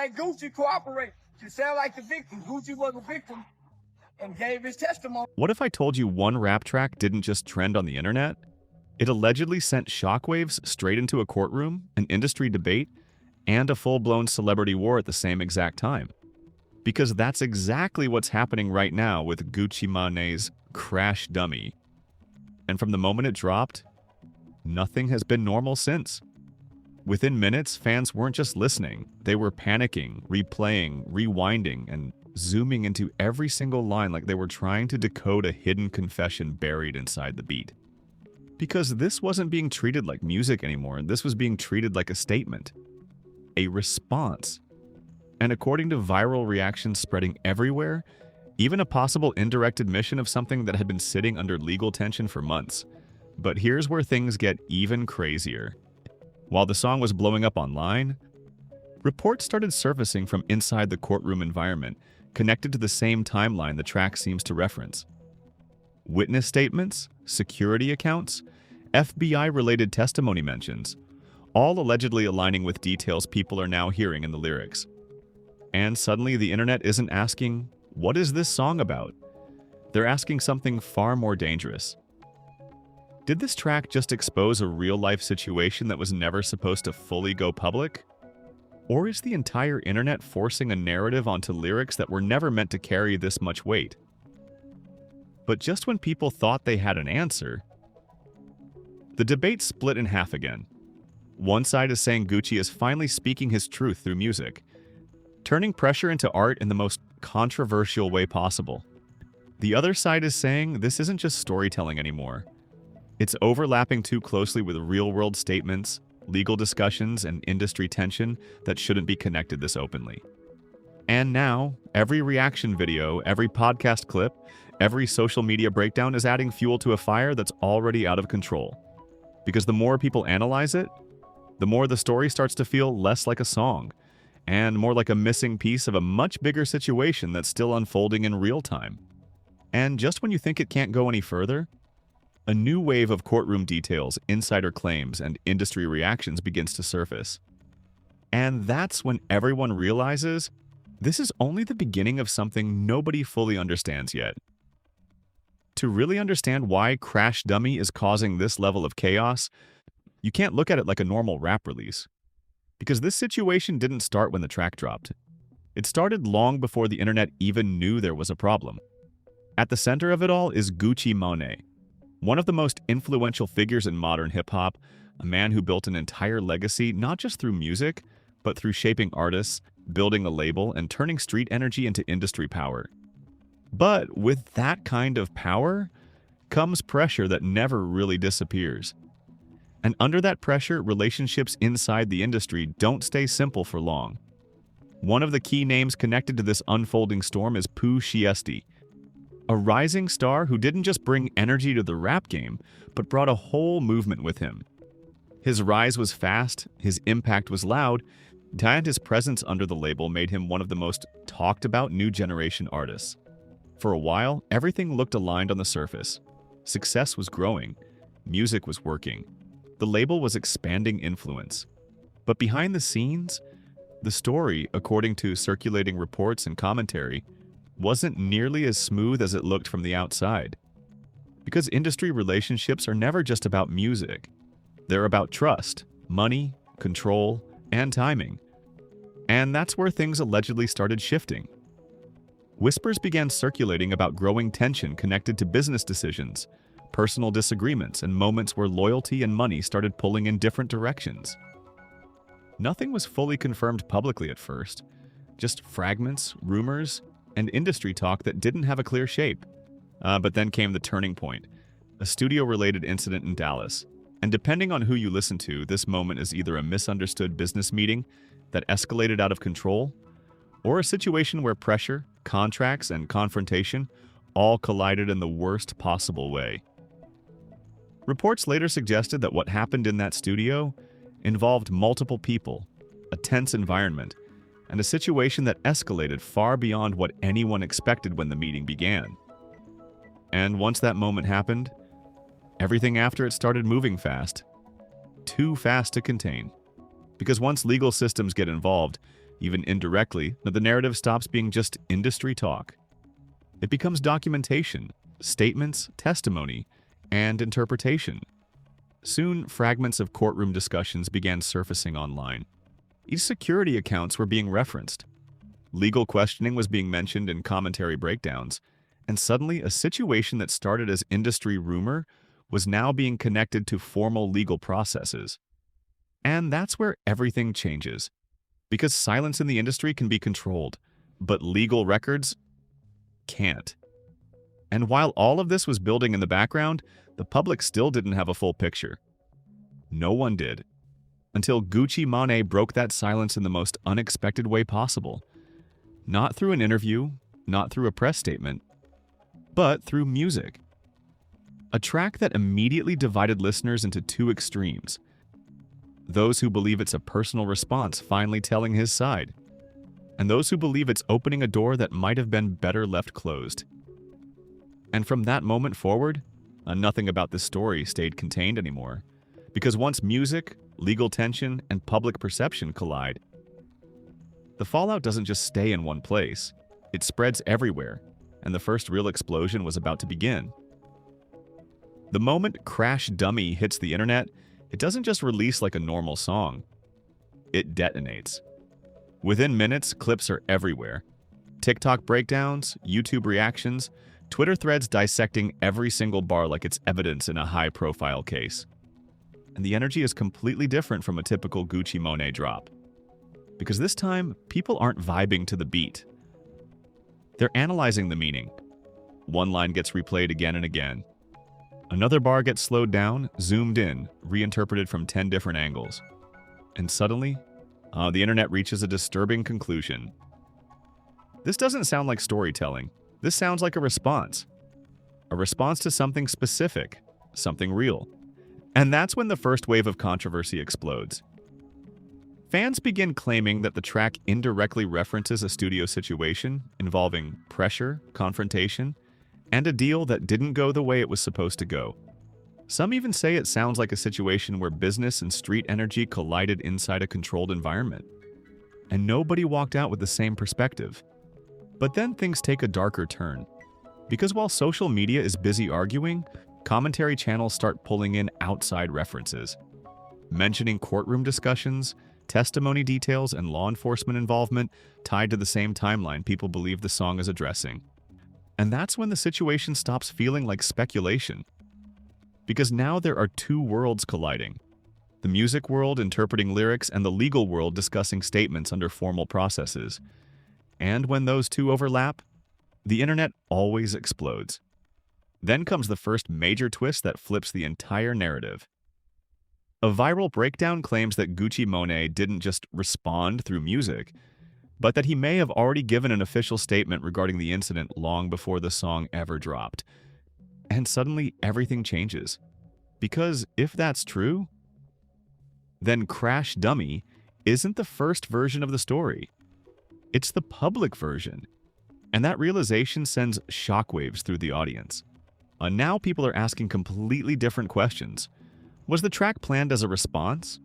like Gucci cooperated. You sound like the victim. Gucci was a victim and gave his testimony. What if I told you one rap track didn't just trend on the internet? It allegedly sent shockwaves straight into a courtroom, an industry debate, and a full-blown celebrity war at the same exact time. Because that's exactly what's happening right now with Gucci Mane's Crash Dummy. And from the moment it dropped, nothing has been normal since. Within minutes, fans weren't just listening, they were panicking, replaying, rewinding, and zooming into every single line like they were trying to decode a hidden confession buried inside the beat. Because this wasn't being treated like music anymore, this was being treated like a statement. A response. And according to viral reactions spreading everywhere, even a possible indirect admission of something that had been sitting under legal tension for months. But here's where things get even crazier. While the song was blowing up online, reports started surfacing from inside the courtroom environment, connected to the same timeline the track seems to reference. Witness statements, security accounts, FBI-related testimony mentions, all allegedly aligning with details people are now hearing in the lyrics. And suddenly the internet isn't asking, what is this song about? They're asking something far more dangerous. Did this track just expose a real-life situation that was never supposed to fully go public? Or is the entire internet forcing a narrative onto lyrics that were never meant to carry this much weight? But just when people thought they had an answer, the debate split in half again. One side is saying Gucci is finally speaking his truth through music, turning pressure into art in the most controversial way possible. The other side is saying this isn't just storytelling anymore. It's overlapping too closely with real-world statements, legal discussions, and industry tension that shouldn't be connected this openly. And now, every reaction video, every podcast clip, every social media breakdown is adding fuel to a fire that's already out of control. Because the more people analyze it, the more the story starts to feel less like a song, and more like a missing piece of a much bigger situation that's still unfolding in real time. And just when you think it can't go any further, a new wave of courtroom details, insider claims, and industry reactions begins to surface. And that's when everyone realizes this is only the beginning of something nobody fully understands yet. To really understand why Crash Dummy is causing this level of chaos, you can't look at it like a normal rap release. Because this situation didn't start when the track dropped. It started long before the internet even knew there was a problem. At the center of it all is Gucci Mane, one of the most influential figures in modern hip-hop, a man who built an entire legacy not just through music, but through shaping artists, building a label, and turning street energy into industry power. But with that kind of power comes pressure that never really disappears. And under that pressure, relationships inside the industry don't stay simple for long. One of the key names connected to this unfolding storm is Pooh Shiesty, a rising star who didn't just bring energy to the rap game, but brought a whole movement with him. His rise was fast, his impact was loud, and his presence under the label made him one of the most talked about new generation artists. For a while, everything looked aligned on the surface. Success was growing, music was working, the label was expanding influence. But behind the scenes, the story, according to circulating reports and commentary, wasn't nearly as smooth as it looked from the outside. Because industry relationships are never just about music. They're about trust, money, control, and timing. And that's where things allegedly started shifting. Whispers began circulating about growing tension connected to business decisions, personal disagreements, and moments where loyalty and money started pulling in different directions. Nothing was fully confirmed publicly at first, just fragments, rumors, and industry talk that didn't have a clear shape. But then came the turning point, a studio-related incident in Dallas. And depending on who you listen to, this moment is either a misunderstood business meeting that escalated out of control, or a situation where pressure, contracts, and confrontation all collided in the worst possible way. Reports later suggested that what happened in that studio involved multiple people, a tense environment, and a situation that escalated far beyond what anyone expected when the meeting began. And once that moment happened, everything after it started moving fast. Too fast to contain. Because once legal systems get involved, even indirectly, that the narrative stops being just industry talk. It becomes documentation, statements, testimony, and interpretation. Soon, fragments of courtroom discussions began surfacing online. Security accounts were being referenced. Legal questioning was being mentioned in commentary breakdowns, and suddenly a situation that started as industry rumor was now being connected to formal legal processes. And that's where everything changes. Because silence in the industry can be controlled, but legal records can't. And while all of this was building in the background, the public still didn't have a full picture. No one did. Until Gucci Mane broke that silence in the most unexpected way possible. Not through an interview, not through a press statement, but through music. A track that immediately divided listeners into two extremes. Those who believe it's a personal response finally telling his side, and those who believe it's opening a door that might have been better left closed. And from that moment forward, nothing about this story stayed contained anymore. Because once music, legal tension, and public perception collide, the fallout doesn't just stay in one place. It spreads everywhere, and the first real explosion was about to begin. The moment Crash Dummy hits the internet, it doesn't just release like a normal song. It detonates. Within minutes, clips are everywhere. TikTok breakdowns, YouTube reactions, Twitter threads dissecting every single bar like it's evidence in a high-profile case. And the energy is completely different from a typical Gucci Mane drop. Because this time, people aren't vibing to the beat. They're analyzing the meaning. One line gets replayed again and again. Another bar gets slowed down, zoomed in, reinterpreted from 10 different angles. And suddenly, the internet reaches a disturbing conclusion. This doesn't sound like storytelling. This sounds like a response. A response to something specific, something real. And that's when the first wave of controversy explodes. Fans begin claiming that the track indirectly references a studio situation involving pressure, confrontation, and a deal that didn't go the way it was supposed to go. Some even say it sounds like a situation where business and street energy collided inside a controlled environment. And nobody walked out with the same perspective. But then things take a darker turn. Because while social media is busy arguing, commentary channels start pulling in outside references, mentioning courtroom discussions, testimony details, and law enforcement involvement tied to the same timeline people believe the song is addressing. And that's when the situation stops feeling like speculation. Because now there are two worlds colliding. The music world interpreting lyrics and the legal world discussing statements under formal processes. And when those two overlap, the internet always explodes. Then comes the first major twist that flips the entire narrative. A viral breakdown claims that Gucci Mane didn't just respond through music, but that he may have already given an official statement regarding the incident long before the song ever dropped. And suddenly everything changes. Because if that's true, then Crash Dummy isn't the first version of the story. It's the public version. And that realization sends shockwaves through the audience. Now people are asking completely different questions. Was the track planned as a response?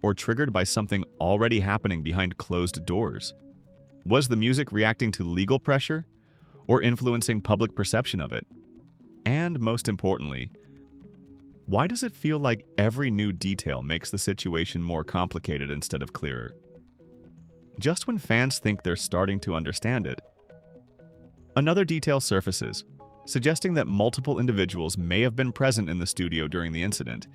Or triggered by something already happening behind closed doors? Was the music reacting to legal pressure? Or influencing public perception of it? And most importantly, why does it feel like every new detail makes the situation more complicated instead of clearer? Just when fans think they're starting to understand it, another detail surfaces, suggesting that multiple individuals may have been present in the studio during the incident,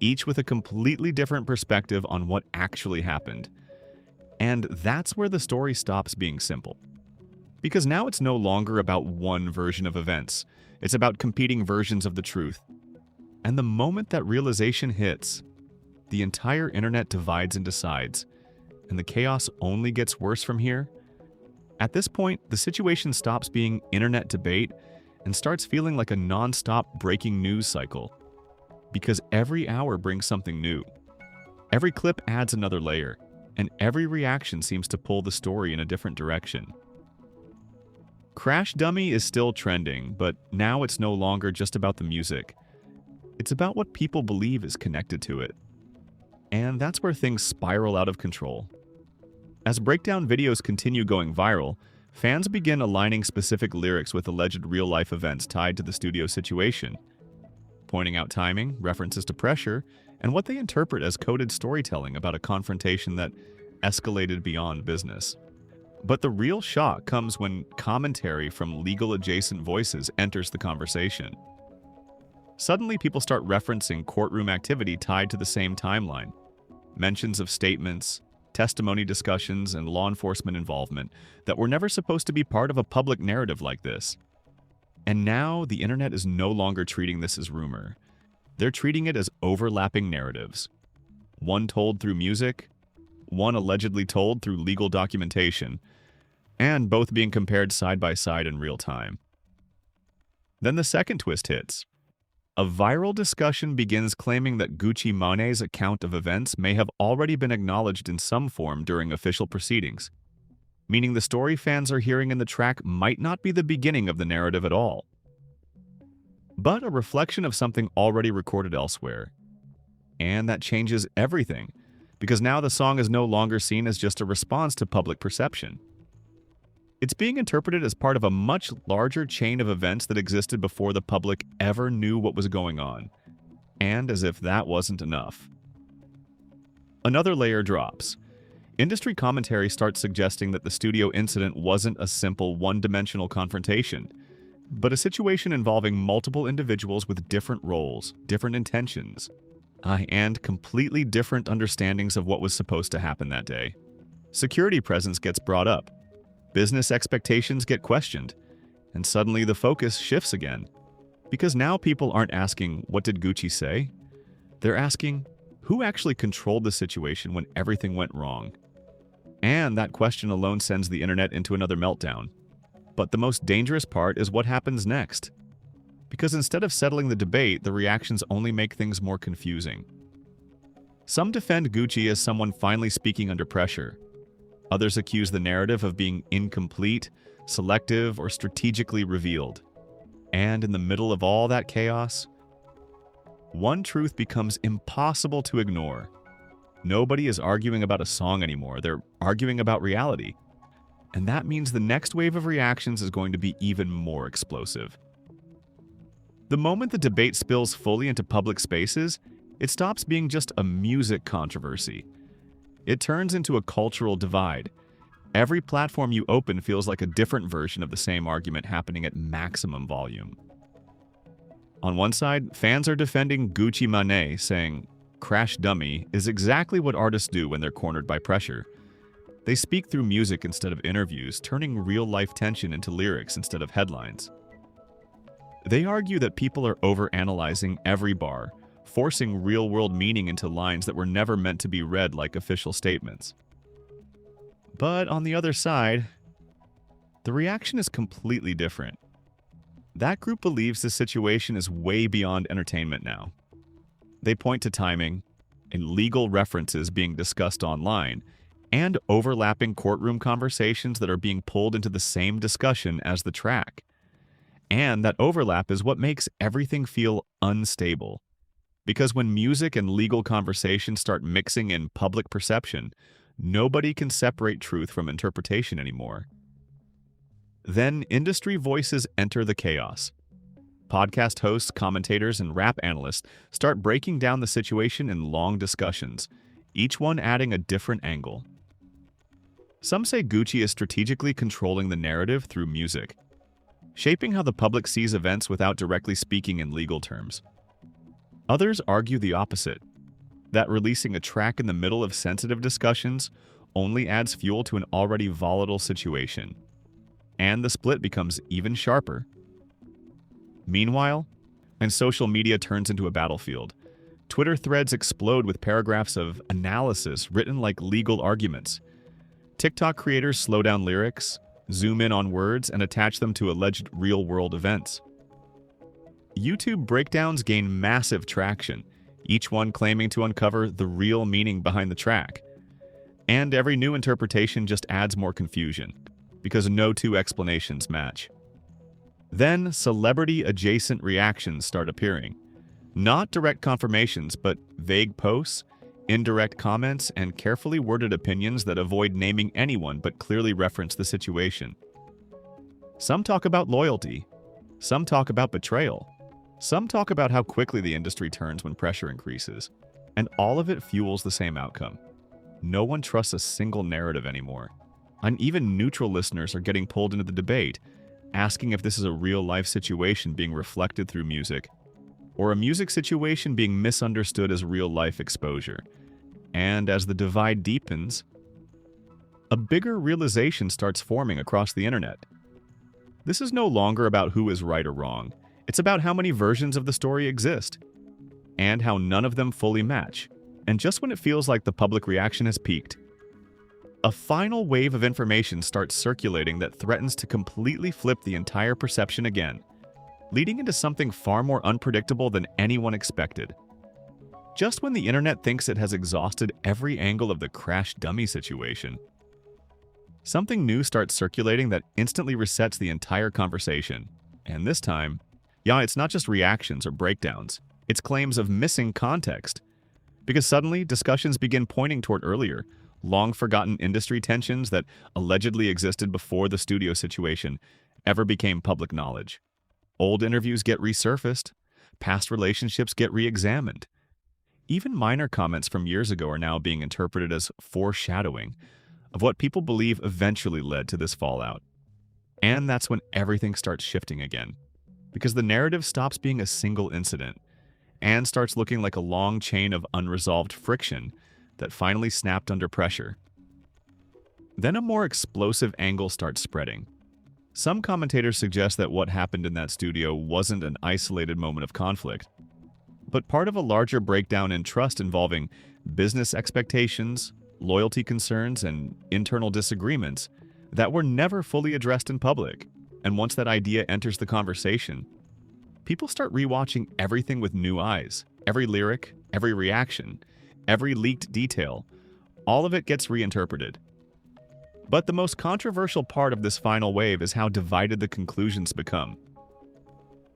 each with a completely different perspective on what actually happened. And that's where the story stops being simple. Because now it's no longer about one version of events. It's about competing versions of the truth. And the moment that realization hits, the entire internet divides and decides, and the chaos only gets worse from here. At this point, the situation stops being internet debate and starts feeling like a non-stop breaking news cycle. Because every hour brings something new. Every clip adds another layer, and every reaction seems to pull the story in a different direction. Crash Dummy is still trending, but now it's no longer just about the music. It's about what people believe is connected to it. And that's where things spiral out of control. As breakdown videos continue going viral, fans begin aligning specific lyrics with alleged real-life events tied to the studio situation, pointing out timing, references to pressure, and what they interpret as coded storytelling about a confrontation that escalated beyond business. But the real shock comes when commentary from legal-adjacent voices enters the conversation. Suddenly, people start referencing courtroom activity tied to the same timeline. Mentions of statements, testimony discussions, and law enforcement involvement that were never supposed to be part of a public narrative like this. And now, the internet is no longer treating this as rumor. They're treating it as overlapping narratives. One told through music, one allegedly told through legal documentation, and both being compared side by side in real time. Then the second twist hits. A viral discussion begins claiming that Gucci Mane's account of events may have already been acknowledged in some form during official proceedings, meaning the story fans are hearing in the track might not be the beginning of the narrative at all, but a reflection of something already recorded elsewhere. And that changes everything, because now the song is no longer seen as just a response to public perception. It's being interpreted as part of a much larger chain of events that existed before the public ever knew what was going on. And as if that wasn't enough, another layer drops. Industry commentary starts suggesting that the studio incident wasn't a simple one-dimensional confrontation, but a situation involving multiple individuals with different roles, different intentions, and completely different understandings of what was supposed to happen that day. Security presence gets brought up. Business expectations get questioned, and suddenly the focus shifts again. Because now people aren't asking, what did Gucci say? They're asking, who actually controlled the situation when everything went wrong? And that question alone sends the internet into another meltdown. But the most dangerous part is what happens next. Because instead of settling the debate, the reactions only make things more confusing. Some defend Gucci as someone finally speaking under pressure. Others accuse the narrative of being incomplete, selective, or strategically revealed. And in the middle of all that chaos, one truth becomes impossible to ignore. Nobody is arguing about a song anymore, they're arguing about reality. And that means the next wave of reactions is going to be even more explosive. The moment the debate spills fully into public spaces, it stops being just a music controversy. It turns into a cultural divide. Every platform you open feels like a different version of the same argument happening at maximum volume. On one side, fans are defending Gucci Mane, saying, "Crash Dummy" is exactly what artists do when they're cornered by pressure. They speak through music instead of interviews, turning real-life tension into lyrics instead of headlines. They argue that people are overanalyzing every bar, forcing real-world meaning into lines that were never meant to be read like official statements. But on the other side, the reaction is completely different. That group believes the situation is way beyond entertainment now. They point to timing, and legal references being discussed online, and overlapping courtroom conversations that are being pulled into the same discussion as the track. And that overlap is what makes everything feel unstable. Because when music and legal conversations start mixing in public perception, nobody can separate truth from interpretation anymore. Then industry voices enter the chaos. Podcast hosts, commentators, and rap analysts start breaking down the situation in long discussions, each one adding a different angle. Some say Gucci is strategically controlling the narrative through music, shaping how the public sees events without directly speaking in legal terms. Others argue the opposite, that releasing a track in the middle of sensitive discussions only adds fuel to an already volatile situation. And the split becomes even sharper. Meanwhile, and social media turns into a battlefield, Twitter threads explode with paragraphs of analysis written like legal arguments. TikTok creators slow down lyrics, zoom in on words, and attach them to alleged real-world events. YouTube breakdowns gain massive traction, each one claiming to uncover the real meaning behind the track. And every new interpretation just adds more confusion, because no two explanations match. Then, celebrity-adjacent reactions start appearing. Not direct confirmations, but vague posts, indirect comments, and carefully worded opinions that avoid naming anyone but clearly reference the situation. Some talk about loyalty. Some talk about betrayal. Some talk about how quickly the industry turns when pressure increases. And all of it fuels the same outcome. No one trusts a single narrative anymore. And even neutral listeners are getting pulled into the debate, asking if this is a real-life situation being reflected through music, or a music situation being misunderstood as real-life exposure. And as the divide deepens, a bigger realization starts forming across the internet. This is no longer about who is right or wrong. It's about how many versions of the story exist, and how none of them fully match. And just when it feels like the public reaction has peaked, a final wave of information starts circulating that threatens to completely flip the entire perception again, leading into something far more unpredictable than anyone expected. Just when the internet thinks it has exhausted every angle of the crash dummy situation, something new starts circulating that instantly resets the entire conversation. And this time, it's not just reactions or breakdowns, it's claims of missing context. Because suddenly, discussions begin pointing toward earlier, long-forgotten industry tensions that allegedly existed before the studio situation ever became public knowledge. Old interviews get resurfaced, past relationships get re-examined. Even minor comments from years ago are now being interpreted as foreshadowing of what people believe eventually led to this fallout. And that's when everything starts shifting again, because the narrative stops being a single incident and starts looking like a long chain of unresolved friction that finally snapped under pressure. Then a more explosive angle starts spreading. Some commentators suggest that what happened in that studio wasn't an isolated moment of conflict, but part of a larger breakdown in trust involving business expectations, loyalty concerns, and internal disagreements that were never fully addressed in public. And once that idea enters the conversation, people start rewatching everything with new eyes. Every lyric, every reaction, every leaked detail, all of it gets reinterpreted. But the most controversial part of this final wave is how divided the conclusions become.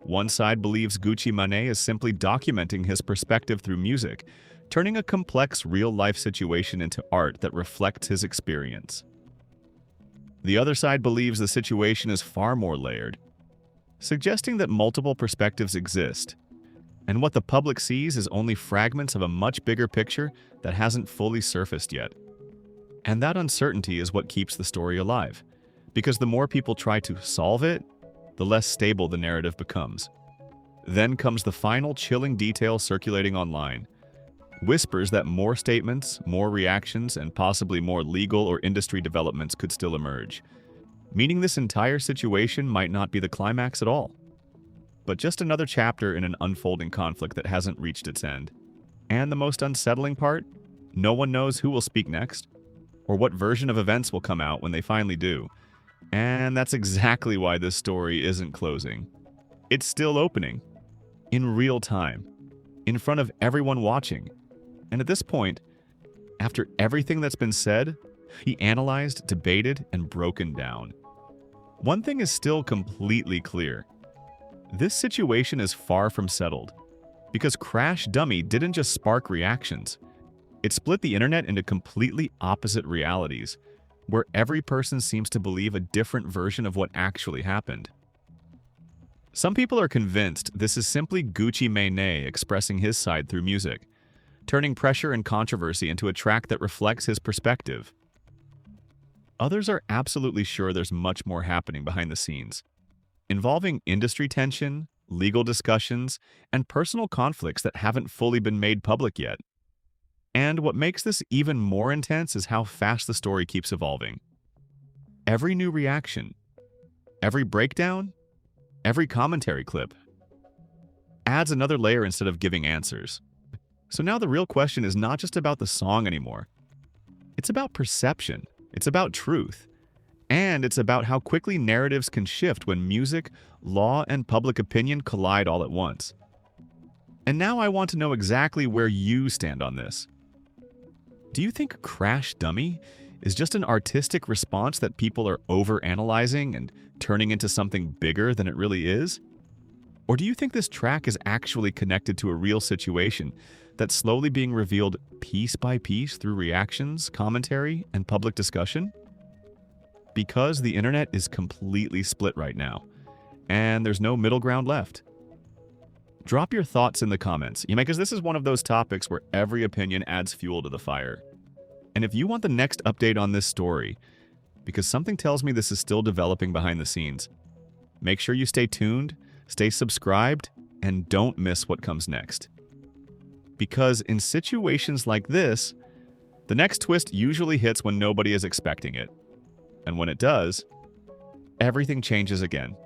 One side believes Gucci Mane is simply documenting his perspective through music, turning a complex real-life situation into art that reflects his experience. The other side believes the situation is far more layered, suggesting that multiple perspectives exist, and what the public sees is only fragments of a much bigger picture that hasn't fully surfaced yet. And that uncertainty is what keeps the story alive, because the more people try to solve it, the less stable the narrative becomes. Then comes the final chilling detail circulating online. Whispers that more statements, more reactions, and possibly more legal or industry developments could still emerge, meaning this entire situation might not be the climax at all, but just another chapter in an unfolding conflict that hasn't reached its end. And the most unsettling part? No one knows who will speak next, or what version of events will come out when they finally do. And that's exactly why this story isn't closing. It's still opening, in real time, in front of everyone watching. And at this point, after everything that's been said, he analyzed, debated, and broken down. One thing is still completely clear. This situation is far from settled, because Crash Dummy didn't just spark reactions. It split the internet into completely opposite realities, where every person seems to believe a different version of what actually happened. Some people are convinced this is simply Gucci Mane expressing his side through music, turning pressure and controversy into a track that reflects his perspective. Others are absolutely sure there's much more happening behind the scenes, involving industry tension, legal discussions, and personal conflicts that haven't fully been made public yet. And what makes this even more intense is how fast the story keeps evolving. Every new reaction, every breakdown, every commentary clip adds another layer instead of giving answers. So now the real question is not just about the song anymore. It's about perception, it's about truth, and it's about how quickly narratives can shift when music, law, and public opinion collide all at once. And now I want to know exactly where you stand on this. Do you think Crash Dummy is just an artistic response that people are overanalyzing and turning into something bigger than it really is? Or do you think this track is actually connected to a real situation that's slowly being revealed piece by piece through reactions, commentary, and public discussion? Because the internet is completely split right now, and there's no middle ground left. Drop your thoughts in the comments, because this is one of those topics where every opinion adds fuel to the fire. And if you want the next update on this story, because something tells me this is still developing behind the scenes, make sure you stay tuned, stay subscribed, and don't miss what comes next. Because in situations like this, the next twist usually hits when nobody is expecting it. And when it does, everything changes again.